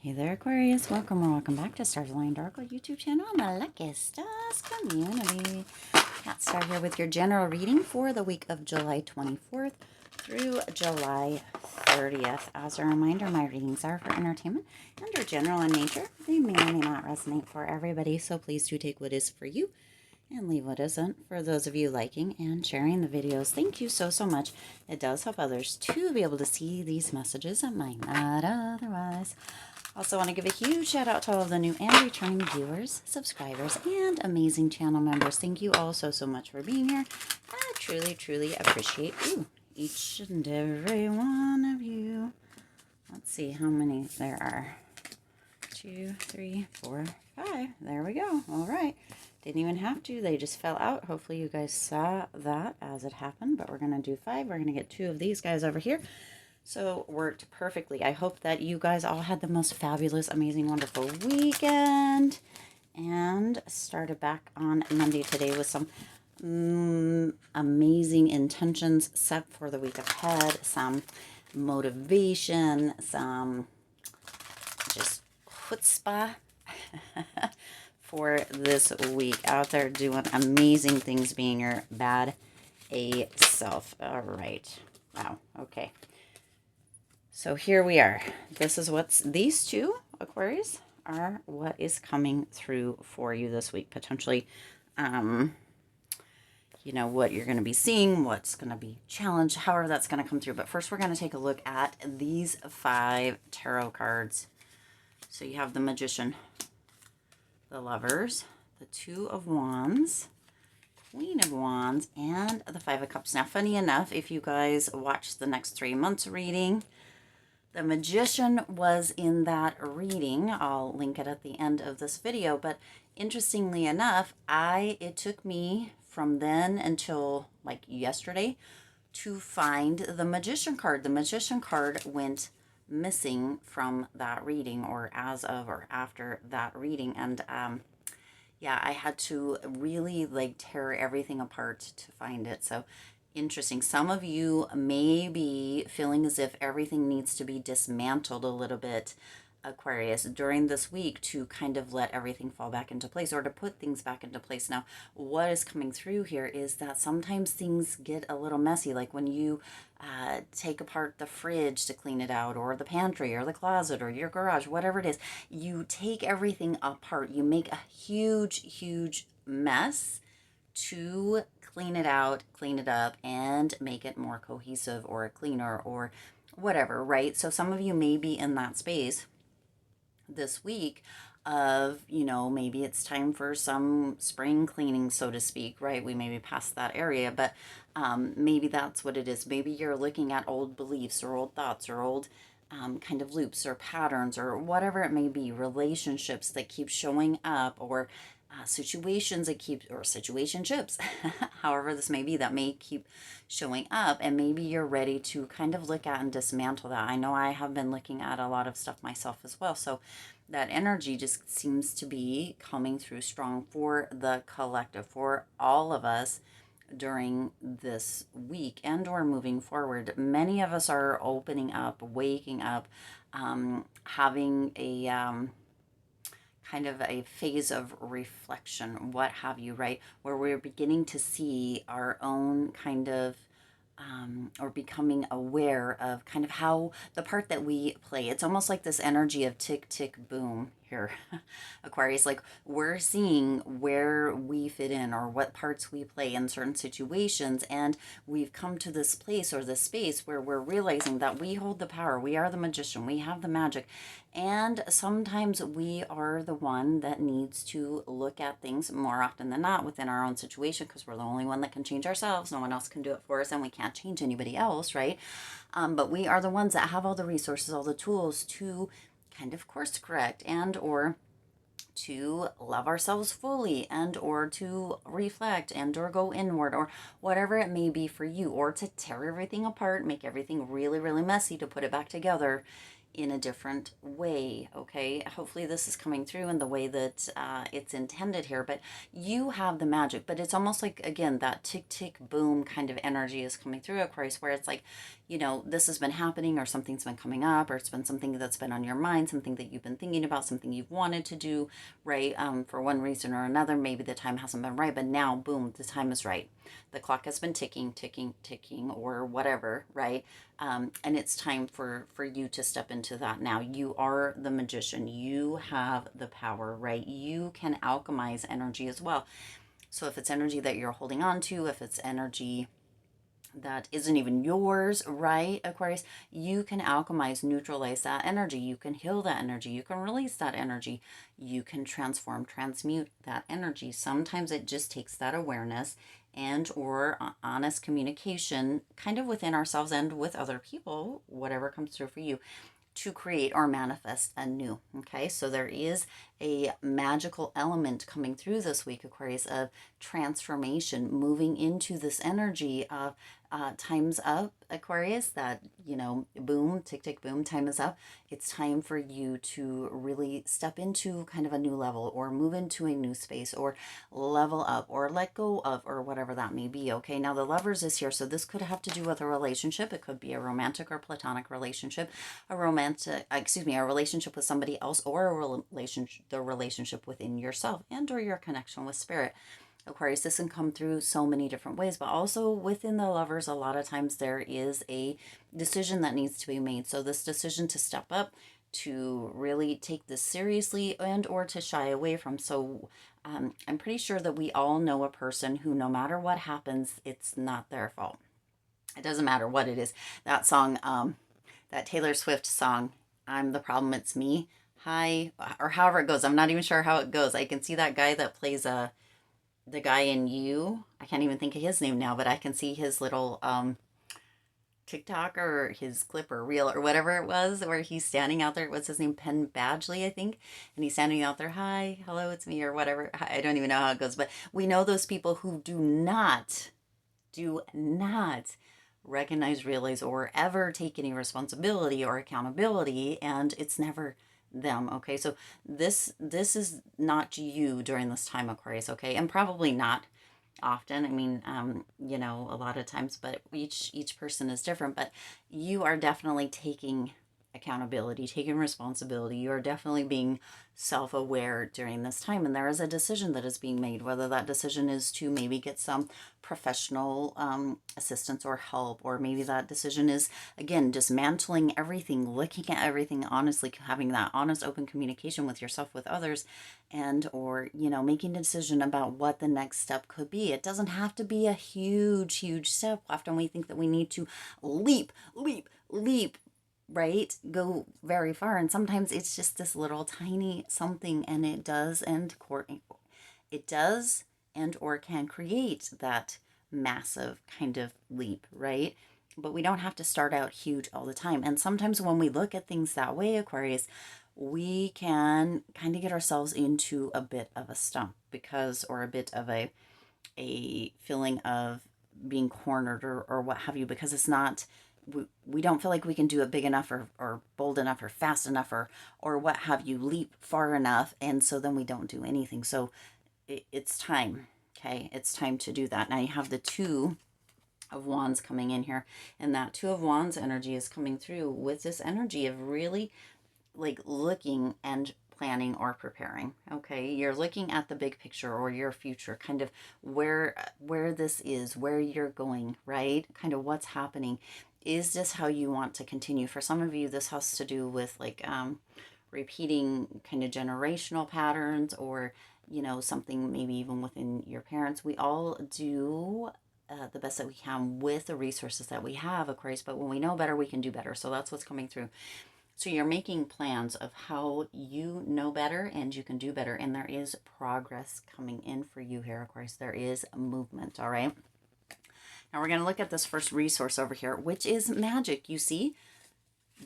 Hey there, Aquarius. Welcome or welcome back to Stars Aligned Oracle YouTube channel on the Lucky Stars community. Cat Star here with your general reading for the week of July 24th through July 30th. As a reminder, my readings are for entertainment and are general in nature. They may or may not resonate for everybody, so please do take what is for you and leave what isn't. For those of you liking and sharing the videos, thank you so much. It does help others to be able to see these messages that might not otherwise. Also want to give a huge shout out to all of the new and returning viewers, subscribers, and amazing channel members. Thank you all so much for being here. I truly appreciate you, each and every one of you. Let's see how many there are. 2, 3, 4, 5. There we go. All right. Didn't even have to. They just fell out. Hopefully you guys saw that as it happened, but we're going to do 5. We're going to get 2 of these guys over here. So worked perfectly. I hope that you guys all had the most fabulous, amazing, wonderful weekend and started back on Monday today with some amazing intentions set for the week ahead, some motivation, some just chutzpah for this week. Out there doing amazing things, being your bad A self. All right. Wow. Okay. So here we are. This is what's, these two Aquarius are what is coming through for you this week. Potentially, you know, what you're going to be seeing, what's going to be challenged, however that's going to come through. But first we're going to take a look at these 5 tarot cards. So you have the Magician, the Lovers, the 2 of Wands, Queen of Wands, and the 5 of Cups. Now, funny enough, if you guys watch the next 3 months reading, the Magician was in that reading. I'll link it at the end of this video. But interestingly enough, it took me from then until like yesterday to find the Magician card. The Magician card went missing from that reading, or as of or after that reading. And yeah, I had to really like tear everything apart to find it. So interesting. Some of you may be feeling as if everything needs to be dismantled a little bit, Aquarius, during this week to kind of let everything fall back into place, or to put things back into place. Now, what is coming through here is that sometimes things get a little messy, like when you take apart the fridge to clean it out, or the pantry, or the closet, or your garage, whatever it is. You take everything apart. You make a huge mess to clean it out, clean it up, and make it more cohesive or cleaner or whatever, right? So some of you may be in that space this week of, you know, maybe it's time for some spring cleaning, so to speak, right? We may be past that area, but maybe that's what it is. Maybe you're looking at old beliefs or old thoughts or old kind of loops or patterns or whatever it may be, relationships that keep showing up, or situations that keep, or situationships, however this may be, that may keep showing up, and maybe you're ready to kind of look at and dismantle that. I know I have been looking at a lot of stuff myself as well, so that energy just seems to be coming through strong for the collective, for all of us during this week and or moving forward. Many of us are opening up, waking up, having a kind of a phase of reflection, what have you, right? Where we're beginning to see our own kind of, or becoming aware of kind of how the part that we play. It's almost like this energy of tick, tick, boom here, Aquarius. Like we're seeing where we fit in, or what parts we play in certain situations. And we've come to this place, or this space, where we're realizing that we hold the power. We are the magician. We have the magic. And sometimes we are the one that needs to look at things more often than not within our own situation, because we're the only one that can change ourselves. No one else can do it for us, and we can't change anybody else, right? But we are the ones that have all the resources, all the tools to kind of course correct, and or to love ourselves fully, and or to reflect, and or go inward, or whatever it may be for you, or to tear everything apart, make everything really messy, to put it back together in a different way, okay? Hopefully this is coming through in the way that it's intended here, but you have the magic. But it's almost like, again, that tick, tick, boom kind of energy is coming through Aquarius, where it's like, you know, this has been happening, or something's been coming up, or it's been something that's been on your mind, something that you've been thinking about, something you've wanted to do, right? For one reason or another, maybe the time hasn't been right, but now, boom, the time is right. The clock has been ticking, ticking, ticking, or whatever, right? And it's time for you to step into that now. You are the magician. You have the power, right? You can alchemize energy as well. So if it's energy that you're holding on to, if it's energy that isn't even yours, right, Aquarius, you can alchemize, neutralize that energy. You can heal that energy. You can release that energy. You can transform, transmute that energy. Sometimes it just takes that awareness and or honest communication kind of within ourselves and with other people, whatever comes through for you, to create or manifest anew. Okay, so there is a magical element coming through this week, Aquarius, of transformation, moving into this energy of time's up, Aquarius, that, you know, boom, tick, tick, boom, time is up. It's time for you to really step into kind of a new level, or move into a new space, or level up, or let go of, or whatever that may be. Okay, now the Lovers is here, so this could have to do with a relationship. It could be a romantic or platonic relationship, a relationship with somebody else, or the relationship within yourself and or your connection with spirit. Aquarius, this can come through so many different ways, but also within the Lovers, a lot of times there is a decision that needs to be made. So this decision to step up, to really take this seriously, and or to shy away from. So I'm pretty sure that we all know a person who, no matter what happens, it's not their fault. It doesn't matter what it is. That song, that Taylor Swift song, I'm the problem, it's me. Hi, or however it goes. I'm not even sure how it goes. I can see that guy that plays the guy in You. I can't even think of his name now, but I can see his little TikTok or his clip or reel or whatever it was, where he's standing out there. What's his name? Penn Badgley, I think. And he's standing out there, hi, hello, it's me, or whatever. I don't even know how it goes, but we know those people who do not recognize, realize, or ever take any responsibility or accountability, and it's never them. Okay, so this is not you during this time, Aquarius. Okay, and probably not often. I mean, you know, a lot of times, but each person is different. But you are definitely taking accountability, taking responsibility. You are definitely being self-aware during this time, and there is a decision that is being made, whether that decision is to maybe get some professional assistance or help, or maybe that decision is, again, dismantling everything, looking at everything honestly, having that honest, open communication with yourself, with others, and or, you know, making a decision about what the next step could be. It doesn't have to be a huge step. Often we think that we need to leap, right, go very far, and sometimes it's just this little tiny something, and it does and or can create that massive kind of leap, right? But we don't have to start out huge all the time. And sometimes when we look at things that way, Aquarius, we can kind of get ourselves into a bit of a stump, because, or a bit of a feeling of being cornered, or what have you, because it's not, we don't feel like we can do it big enough, or bold enough, or fast enough, or what have you, leap far enough, and so then we don't do anything. So it's time. Okay, it's time to do that. Now you have the Two of Wands coming in here, and that Two of Wands energy is coming through with this energy of really like looking and planning or preparing. Okay, you're looking at the big picture, or your future, kind of where this is, where you're going, right? Kind of what's happening. Is this how you want to continue? For some of you, this has to do with like repeating kind of generational patterns, or, you know, something maybe even within your parents. We all do the best that we can with the resources that we have, Aquarius, but when we know better, we can do better. So that's what's coming through. So you're making plans of how you know better and you can do better. And there is progress coming in for you here, Aquarius. There is movement, all right? Now we're going to look at this first resource over here, which is magic. You see,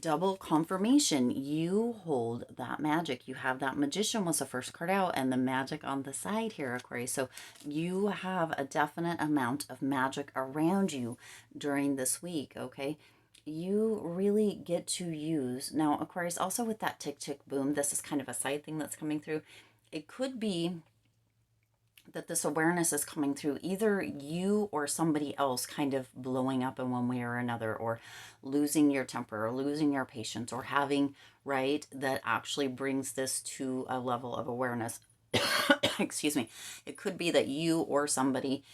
double confirmation. You hold that magic. You have that Magician was the first card out, and the magic on the side here, Aquarius. So you have a definite amount of magic around you during this week, okay? you really get to use. Now, Aquarius, also with that tick, tick, boom, this is kind of a side thing that's coming through. It could be that this awareness is coming through either you or somebody else kind of blowing up in one way or another, or losing your temper or losing your patience, or having, right, that actually brings this to a level of awareness. Excuse me. It could be that you or somebody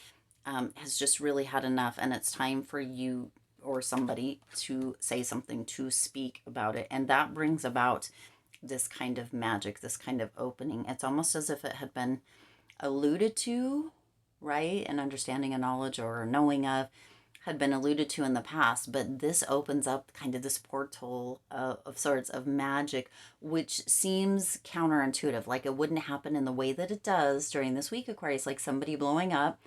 has just really had enough, and it's time for you or somebody to say something, to speak about it. And that brings about this kind of magic, this kind of opening. It's almost as if it had been alluded to, right? An understanding, a knowledge, or a knowing of had been alluded to in the past, but this opens up kind of this portal of sorts of magic, which seems counterintuitive. Like it wouldn't happen in the way that it does during this week, Aquarius, like somebody blowing up.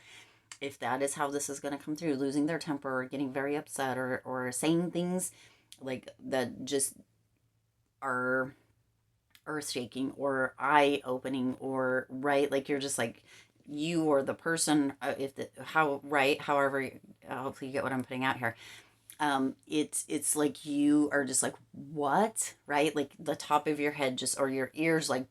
If that is how this is going to come through, losing their temper or getting very upset, or saying things like that just are earth shaking or eye opening, or right, like you're just like, you or the person, if the how right however, hopefully you get what I'm putting out here. It's like you are just like, what, right, like the top of your head just, or your ears like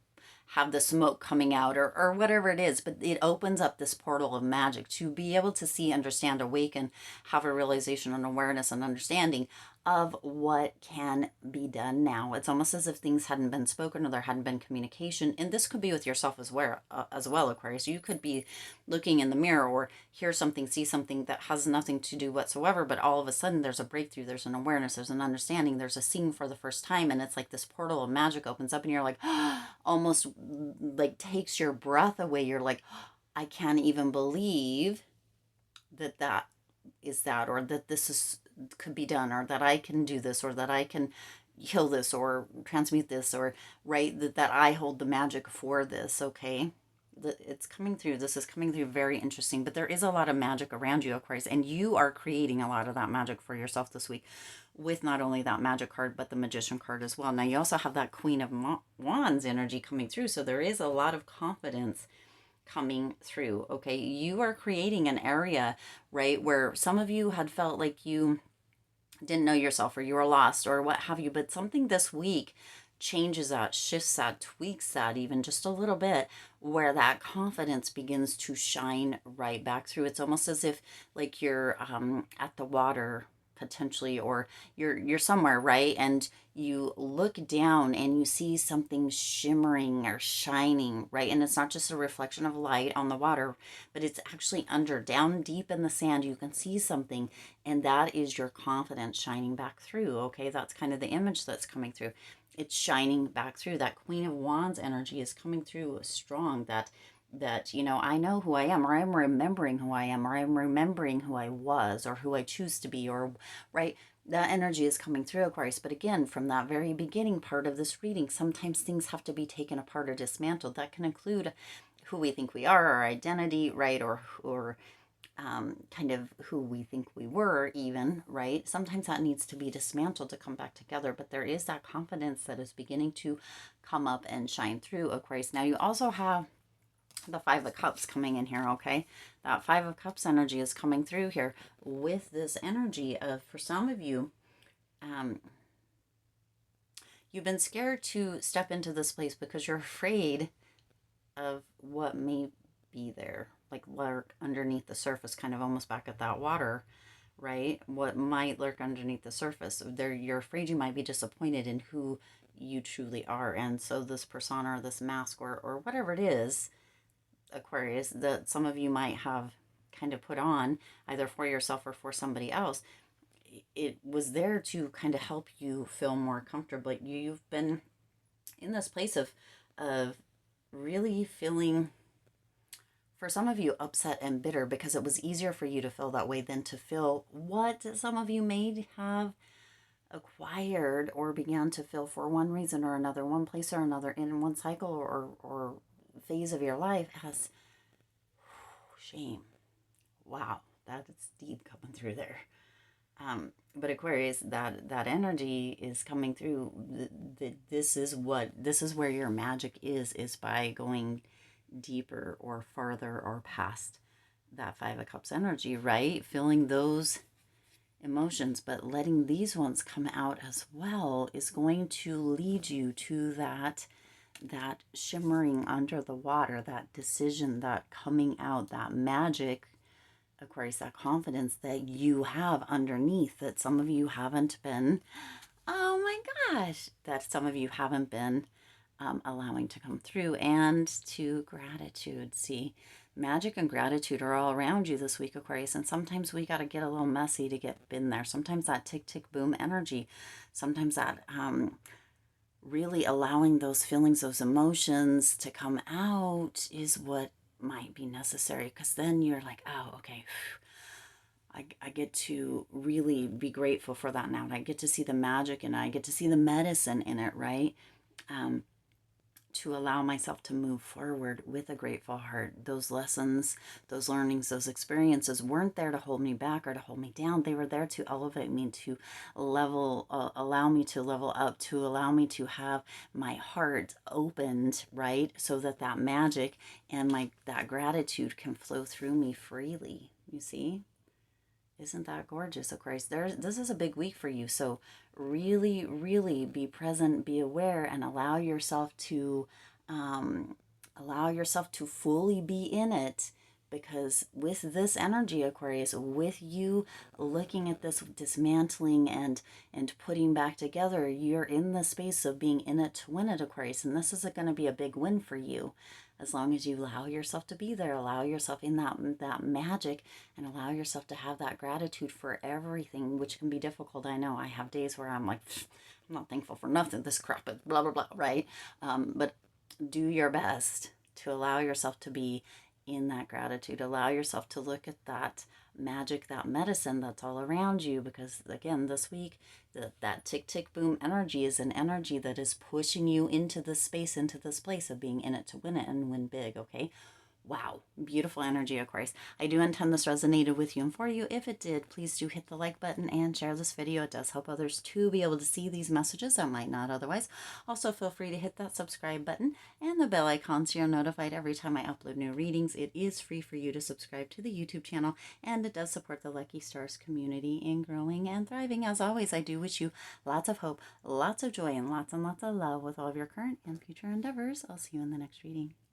have the smoke coming out, or whatever it is. But it opens up this portal of magic to be able to see, understand, awaken, have a realization and awareness and understanding of what can be done now. It's almost as if things hadn't been spoken, or there hadn't been communication. And this could be with yourself as well, Aquarius. You could be looking in the mirror or hear something, see something that has nothing to do whatsoever, but all of a sudden there's a breakthrough, there's an awareness, there's an understanding, there's a seeing for the first time, and it's like this portal of magic opens up, and you're like, almost like takes your breath away. You're like, I can't even believe that that is that, or that this is could be done, or that I can do this, or that I can heal this, or transmute this, or right, that I hold the magic for this. Okay, it's coming through. This is coming through very interesting, but there is a lot of magic around you, Aquarius, and you are creating a lot of that magic for yourself this week, with not only that magic card but the magician card as well. Now you also have that Queen of Wands energy coming through, so there is a lot of confidence coming through. Okay, you are creating an area, right, where some of you had felt like you didn't know yourself, or you were lost, or what have you, but something this week changes that, shifts that, tweaks that even just a little bit, where that confidence begins to shine right back through. It's almost as if like you're at the water potentially, or you're somewhere, right, and you look down and you see something shimmering or shining, right, and it's not just a reflection of light on the water, but it's actually under, down deep in the sand, you can see something, and that is your confidence shining back through. Okay, that's kind of the image that's coming through. It's shining back through. That Queen of Wands energy is coming through strong, that I know who I am, or I'm remembering who I am, or I'm remembering who I was, or who I choose to be, or right, that energy is coming through, Aquarius. But again, from that very beginning part of this reading, sometimes things have to be taken apart or dismantled. That can include who we think we are, our identity, right, or kind of who we think we were, even, right? Sometimes that needs to be dismantled to come back together, but there is that confidence that is beginning to come up and shine through, Aquarius. Now you also have the Five of Cups coming in here, okay? That Five of Cups energy is coming through here with this energy of, for some of you, you've been scared to step into this place because you're afraid of what may be there, like lurk underneath the surface, kind of almost back at that water, right? What might lurk underneath the surface. There, you're afraid you might be disappointed in who you truly are. And so this persona, or this mask, or whatever it is, Aquarius, that some of you might have kind of put on, either for yourself or for somebody else, it was there to kind of help you feel more comfortable. You've been in this place of really feeling, for some of you, upset and bitter, because it was easier for you to feel that way than to feel what some of you may have acquired or began to feel for one reason or another, one place or another, in one cycle or phase of your life, as shame. Wow, that's deep coming through there. But Aquarius, that energy is coming through. This is where your magic is by going deeper or farther or past that Five of Cups energy, right? Feeling those emotions, but letting these ones come out as well is going to lead you to that shimmering under the water, that decision, that coming out, that magic, Aquarius, that confidence that you have underneath that some of you haven't been, oh my gosh, that some of you haven't been allowing to come through, and to gratitude. See, magic and gratitude are all around you this week, Aquarius, and sometimes we got to get a little messy to get in there. Sometimes that tick, tick, boom energy, sometimes that really allowing those feelings, those emotions to come out is what might be necessary, because then you're like, oh, okay, I get to really be grateful for that now. And I get to see the magic and I get to see the medicine in it, right? To allow myself to move forward with a grateful heart. Those lessons, those learnings, those experiences weren't there to hold me back or to hold me down. They were there to elevate me, to allow me to level up, to allow me to have my heart opened, right? So that that magic and that gratitude can flow through me freely. You see? Isn't that gorgeous, Aquarius? This is a big week for you. So really, really be present, be aware, and allow yourself to fully be in it. Because with this energy, Aquarius, with you looking at this dismantling and putting back together, you're in the space of being in it to win it, Aquarius. And this is going to be a big win for you, as long as you allow yourself to be there, allow yourself in that magic, and allow yourself to have that gratitude for everything, which can be difficult. I know I have days where I'm like, I'm not thankful for nothing, this crap, blah, blah, blah, right? But do your best to allow yourself to be in that gratitude. Allow yourself to look at that magic, that medicine that's all around you, because again, this week, that tick tick boom energy is an energy that is pushing you into this space, into this place of being in it to win it and win big. Okay, wow, beautiful energy, Aquarius. I do intend this resonated with you and for you. If it did, please do hit the like button and share this video. It does help others to be able to see these messages that might not otherwise. Also, feel free to hit that subscribe button and the bell icon so you're notified every time I upload new readings. It is free for you to subscribe to the YouTube channel, and it does support the Lucky Stars community in growing and thriving. As always, I do wish you lots of hope, lots of joy, and lots of love with all of your current and future endeavors. I'll see you in the next reading.